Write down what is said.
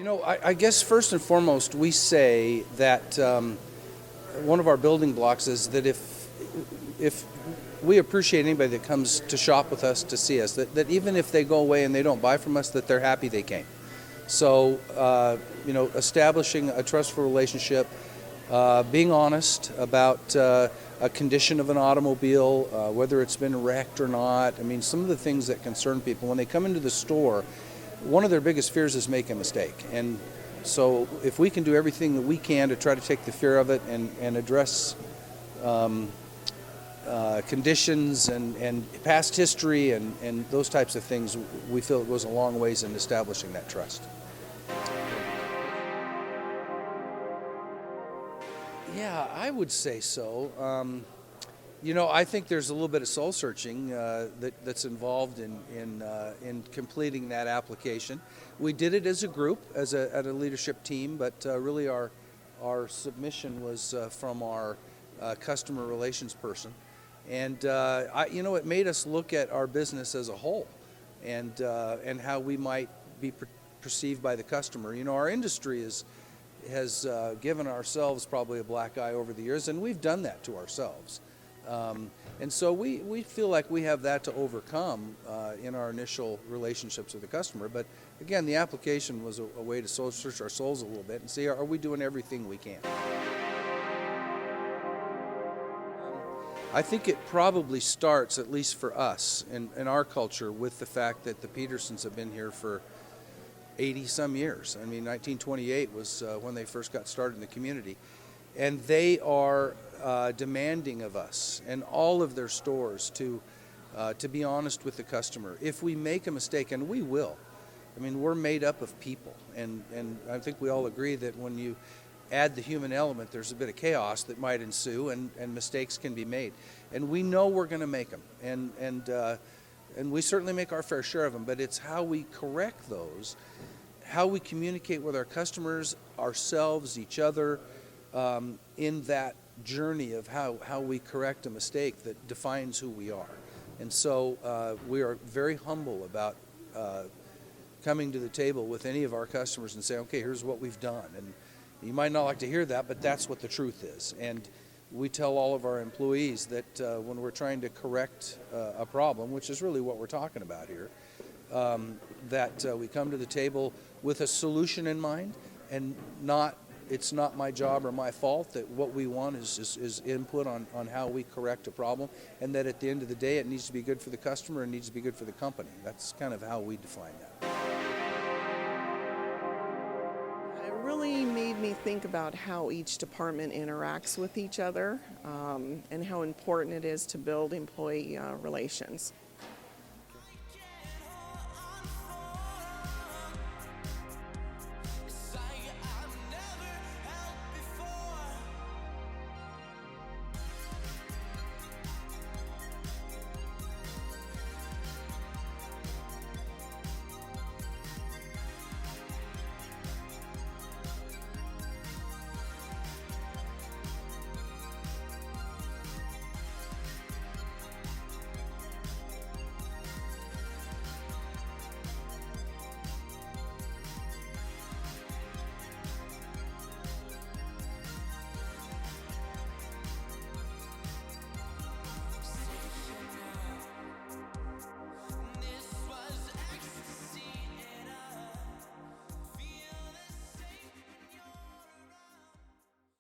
I guess first and foremost, we say that one of our building blocks is that if we appreciate anybody that comes to shop with us to see us, that even if they go away and they don't buy from us, that they're happy they came. So, establishing a trustful relationship, being honest about a condition of an automobile, whether it's been wrecked or not. I mean, some of the things that concern people when they come into the store, one of their biggest fears is making a mistake. And so if we can do everything that we can to try to take the fear of it and address conditions and past history and those types of things, we feel it goes a long ways in establishing that trust. Yeah, I would say so. I think there's a little bit of soul searching that's involved in completing that application. We did it as a group, at a leadership team, but really our submission was from our customer relations person, and it made us look at our business as a whole, and how we might be perceived by the customer. Our industry has given ourselves probably a black eye over the years, and we've done that to ourselves. And so we feel like we have that to overcome in our initial relationships with the customer. But again, the application was a way to soul search our souls a little bit and see, are we doing everything we can? I think it probably starts, at least for us in our culture, with the fact that the Petersons have been here for 80 some years. I mean, 1928 was when they first got started in the community. And they are demanding of us and all of their stores to be honest with the customer. If we make a mistake, and we will, I mean, we're made up of people. And I think we all agree that when you add the human element, there's a bit of chaos that might ensue, and mistakes can be made. And we know we're going to make them. And we certainly make our fair share of them, but it's how we correct those, how we communicate with our customers, ourselves, each other, in that journey of how we correct a mistake that defines who we are. And so we are very humble about coming to the table with any of our customers and saying, okay, here's what we've done. And you might not like to hear that, but that's what the truth is. And we tell all of our employees that when we're trying to correct a problem, which is really what we're talking about here, that we come to the table with a solution in mind, and it's not my job or my fault, that what we want is input on how we correct a problem, and that at the end of the day it needs to be good for the customer and needs to be good for the company. That's kind of how we define that. It really made me think about how each department interacts with each other, and how important it is to build employee relations.